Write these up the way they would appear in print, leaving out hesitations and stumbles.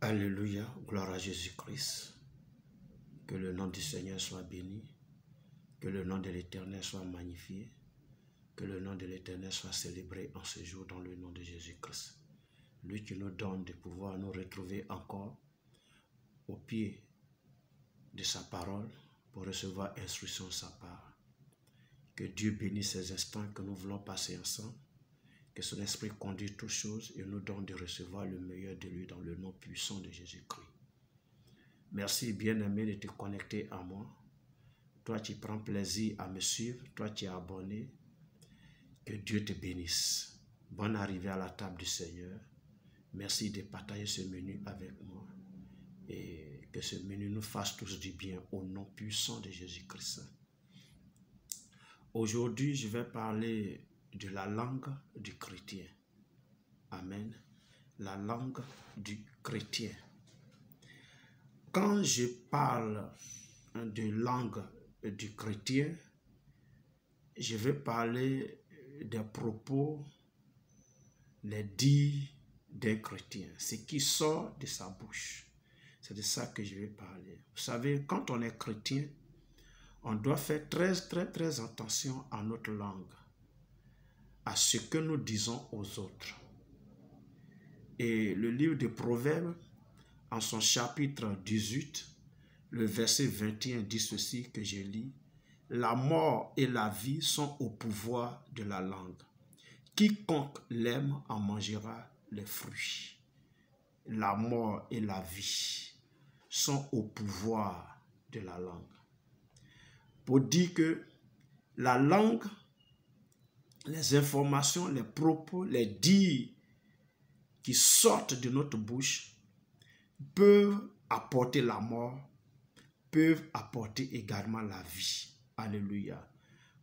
Alléluia, gloire à Jésus-Christ. Que le nom du Seigneur soit béni, que le nom de l'Éternel soit magnifié, que le nom de l'Éternel soit célébré en ce jour dans le nom de Jésus-Christ. Lui qui nous donne de pouvoir nous retrouver encore au pied de sa parole pour recevoir instruction de sa part. Que Dieu bénisse ces instants que nous voulons passer ensemble. Que son esprit conduise toutes choses et nous donne de recevoir le meilleur de lui dans le nom puissant de Jésus-Christ. Merci bien-aimé de te connecter à moi. Toi qui prends plaisir à me suivre, toi qui es abonné, que Dieu te bénisse. Bonne arrivée à la table du Seigneur. Merci de partager ce menu avec moi et que ce menu nous fasse tous du bien au nom puissant de Jésus-Christ. Aujourd'hui, je vais parler de la langue du chrétien. Amen. La langue du chrétien. Quand je parle de langue du chrétien, je vais parler des propos, les dits d'un chrétien, ce qui sort de sa bouche. C'est de ça que je vais parler. Vous savez, quand on est chrétien, on doit faire très attention à notre langue, à ce que nous disons aux autres. Et le livre de Proverbes, en son chapitre 18, le verset 21 dit ceci que je lis. La mort et la vie sont au pouvoir de la langue. Quiconque l'aime en mangera les fruits. La mort et la vie sont au pouvoir de la langue. Pour dire que la langue, les informations, les propos, les dires qui sortent de notre bouche peuvent apporter la mort, peuvent apporter également la vie. Alléluia.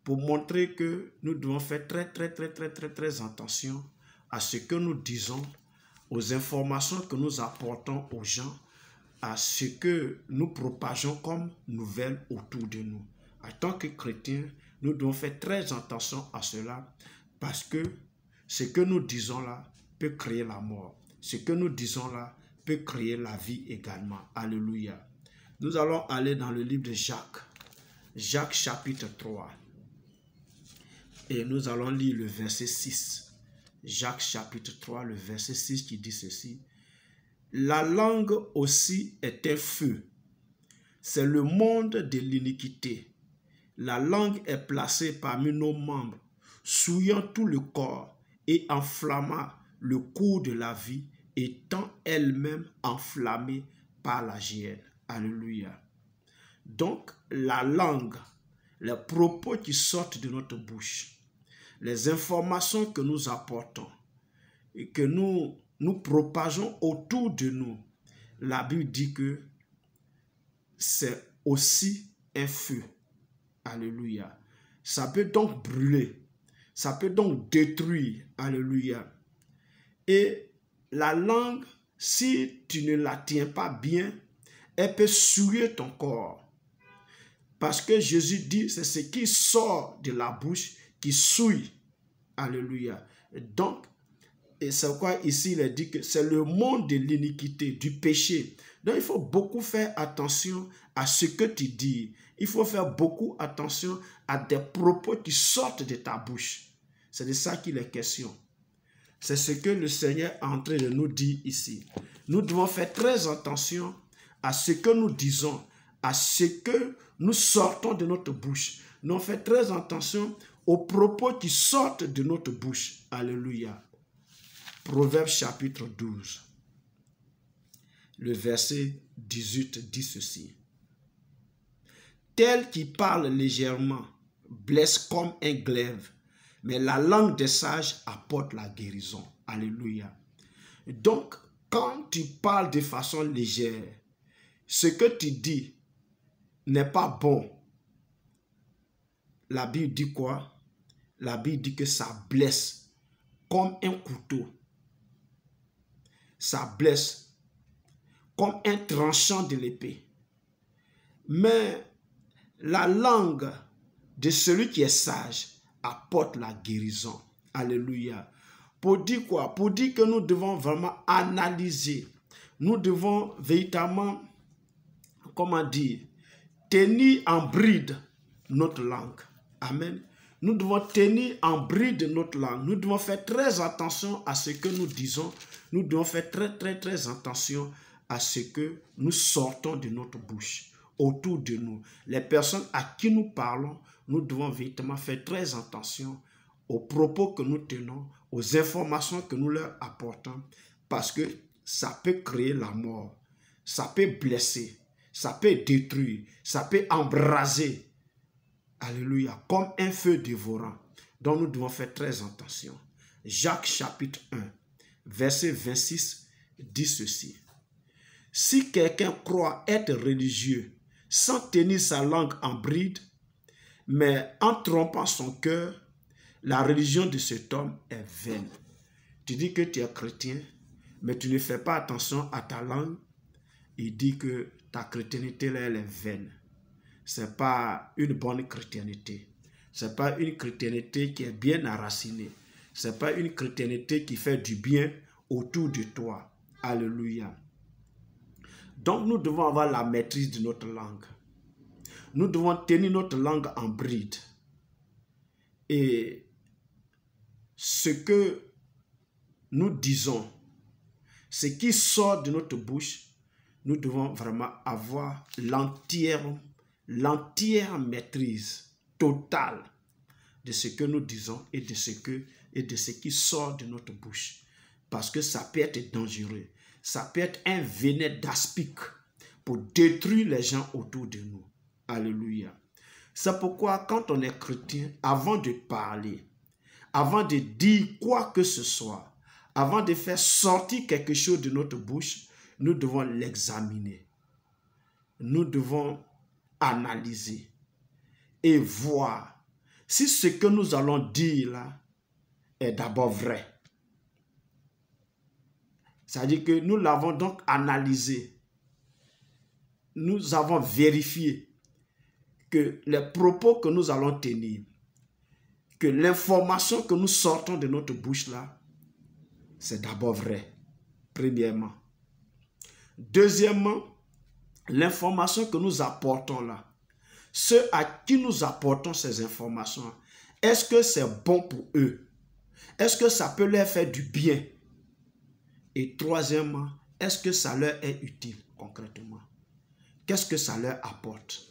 Pour montrer que nous devons faire très attention à ce que nous disons, aux informations que nous apportons aux gens, à ce que nous propageons comme nouvelles autour de nous. En tant que chrétiens, nous devons faire très attention à cela parce que ce que nous disons là peut créer la mort. Ce que nous disons là peut créer la vie également. Alléluia. Nous allons aller dans le livre de Jacques. Jacques chapitre 3. Et nous allons lire le verset 6. Jacques chapitre 3, le verset 6 qui dit ceci. La langue aussi est un feu. C'est le monde de l'iniquité. La langue est placée parmi nos membres, souillant tout le corps et enflammant le cours de la vie, étant elle-même enflammée par la géhenne. Alléluia. Donc, la langue, les propos qui sortent de notre bouche, les informations que nous apportons et que nous propageons autour de nous, la Bible dit que c'est aussi un feu. Alléluia. Ça peut donc brûler. Ça peut donc détruire. Alléluia. Et la langue, si tu ne la tiens pas bien, elle peut souiller ton corps. Parce que Jésus dit, c'est ce qui sort de la bouche qui souille. Alléluia. Donc, et c'est pourquoi ici il est dit que c'est le monde de l'iniquité, du péché. Donc il faut beaucoup faire attention à ce que tu dis. Il faut faire beaucoup attention à des propos qui sortent de ta bouche. C'est de ça qu'il est question. C'est ce que le Seigneur est en train de nous dire ici. Nous devons faire très attention à ce que nous disons, à ce que nous sortons de notre bouche. Nous devons faire très attention aux propos qui sortent de notre bouche. Alléluia. Proverbe chapitre 12, le verset 18 dit ceci. Tel qui parle légèrement blesse comme un glaive, mais la langue des sages apporte la guérison. Alléluia. Donc, quand tu parles de façon légère, ce que tu dis n'est pas bon. La Bible dit quoi? La Bible dit que ça blesse comme un couteau. Ça blesse comme un tranchant de l'épée. Mais la langue de celui qui est sage apporte la guérison. Alléluia. Pour dire quoi? Pour dire que nous devons vraiment analyser nous devons véritablement, comment dire, tenir en bride notre langue. Amen. Nous devons tenir en bride notre langue. Nous devons faire très attention à ce que nous disons. Nous devons faire très attention à ce que nous sortons de notre bouche, autour de nous. Les personnes à qui nous parlons, nous devons véritablement faire très attention aux propos que nous tenons, aux informations que nous leur apportons, parce que ça peut créer la mort, ça peut blesser, ça peut détruire, ça peut embraser. Alléluia, comme un feu dévorant. Donc nous devons faire très attention. Jacques chapitre 1, verset 26 dit ceci. Si quelqu'un croit être religieux sans tenir sa langue en bride, mais en trompant son cœur, la religion de cet homme est vaine. Tu dis que tu es chrétien, mais tu ne fais pas attention à ta langue. Il dit que ta chrétienté, là, elle est vaine. Ce n'est pas une bonne chrétienté. Ce n'est pas une chrétienté qui est bien enracinée. Ce n'est pas une chrétienté qui fait du bien autour de toi. Alléluia. Donc nous devons avoir la maîtrise de notre langue. Nous devons tenir notre langue en bride. Et ce que nous disons, ce qui sort de notre bouche, nous devons vraiment avoir l'entière maîtrise totale de ce que nous disons et de ce qui sort de notre bouche. Parce que ça peut être dangereux. Ça peut être un venin d'aspic pour détruire les gens autour de nous. Alléluia. C'est pourquoi quand on est chrétien, avant de parler, avant de dire quoi que ce soit, avant de faire sortir quelque chose de notre bouche, nous devons l'examiner. Nous devons analyser et voir si ce que nous allons dire là est d'abord vrai. C'est-à-dire que nous l'avons donc analysé. Nous avons vérifié que les propos que nous allons tenir, que l'information que nous sortons de notre bouche là, c'est d'abord vrai, premièrement. Deuxièmement, l'information que nous apportons là, ceux à qui nous apportons ces informations, est-ce que c'est bon pour eux? Est-ce que ça peut leur faire du bien? Et troisièmement, est-ce que ça leur est utile concrètement? Qu'est-ce que ça leur apporte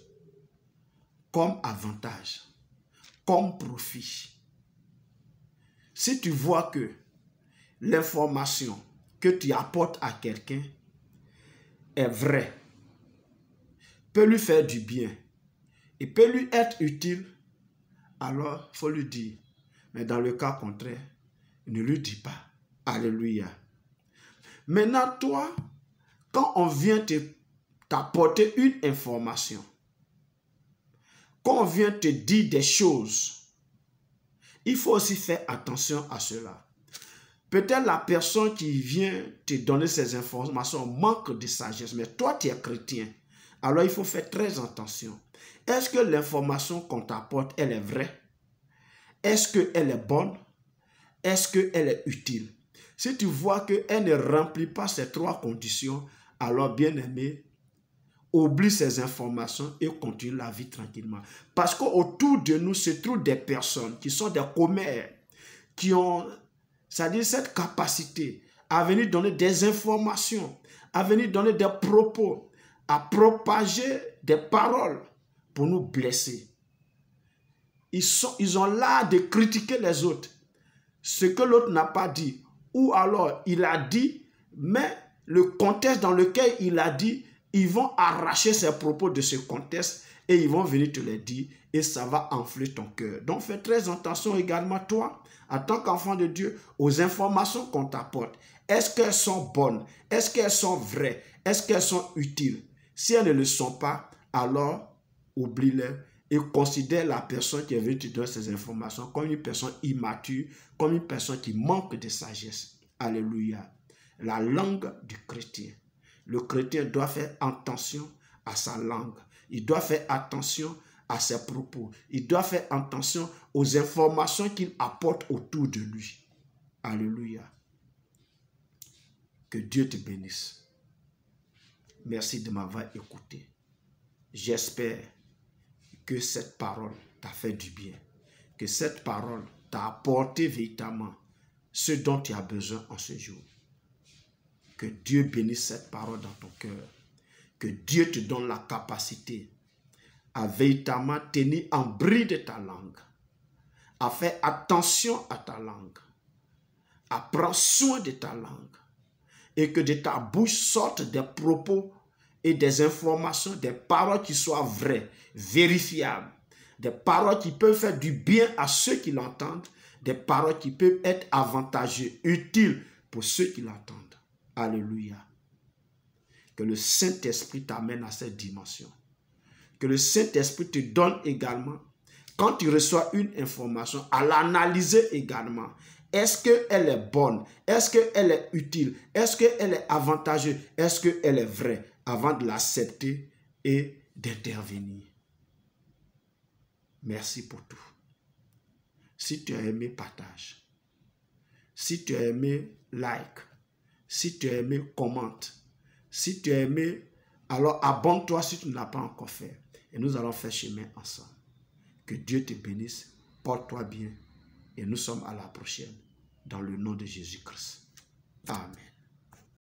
comme avantage, comme profit? Si tu vois que l'information que tu apportes à quelqu'un est vraie, peut lui faire du bien et peut lui être utile, alors il faut lui dire. Mais dans le cas contraire, ne lui dis pas. Alléluia. Maintenant, toi, quand on vient t'apporter une information, quand on vient te dire des choses, il faut aussi faire attention à cela. Peut-être la personne qui vient te donner ces informations manque de sagesse, mais toi, tu es chrétien. Alors, il faut faire très attention. Est-ce que l'information qu'on t'apporte, elle est vraie? Est-ce qu'elle est bonne? Est-ce qu'elle est utile? Si tu vois qu'elle ne remplit pas ces trois conditions, alors, bien aimé, oublie ces informations et continue la vie tranquillement. Parce qu'autour de nous se trouvent des personnes qui sont des commères, qui ont, c'est-à-dire cette capacité à venir donner des informations, à venir donner des propos, à propager des paroles pour nous blesser. Ils ont l'art de critiquer les autres. Ce que l'autre n'a pas dit. Ou alors, il a dit, mais le contexte dans lequel il a dit, ils vont arracher ces propos de ce contexte et ils vont venir te les dire et ça va enfler ton cœur. Donc, fais très attention également, toi, en tant qu'enfant de Dieu, aux informations qu'on t'apporte. Est-ce qu'elles sont bonnes? Est-ce qu'elles sont vraies? Est-ce qu'elles sont utiles? Si elles ne le sont pas, alors oublie-les et considère la personne qui est venue te donner ces informations comme une personne immature, comme une personne qui manque de sagesse. Alléluia. La langue du chrétien. Le chrétien doit faire attention à sa langue. Il doit faire attention à ses propos. Il doit faire attention aux informations qu'il apporte autour de lui. Alléluia. Que Dieu te bénisse. merci de m'avoir écouté. J'espère que cette parole t'a fait du bien, que cette parole t'a apporté véritablement ce dont tu as besoin en ce jour. Que Dieu bénisse cette parole dans ton cœur. Que Dieu te donne la capacité à véritablement tenir en bride ta langue, à faire attention à ta langue, à prendre soin de ta langue, et que de ta bouche sortent des propos et des informations, des paroles qui soient vraies, vérifiables, des paroles qui peuvent faire du bien à ceux qui l'entendent, des paroles qui peuvent être avantageuses, utiles pour ceux qui l'entendent. Alléluia. Que le Saint-Esprit t'amène à cette dimension. Que le Saint-Esprit te donne également, quand tu reçois une information, à l'analyser également. Est-ce qu'elle est bonne? Est-ce qu'elle est utile? Est-ce qu'elle est avantageuse? Est-ce qu'elle est vraie? Avant de l'accepter et d'intervenir. Merci pour tout. Si tu as aimé, partage. Si tu as aimé, like. Si tu as aimé, commente. Si tu as aimé, alors abonne-toi si tu ne l'as pas encore fait. Et nous allons faire chemin ensemble. Que Dieu te bénisse, porte-toi bien. Et nous sommes à la prochaine. Dans le nom de Jésus-Christ. Amen.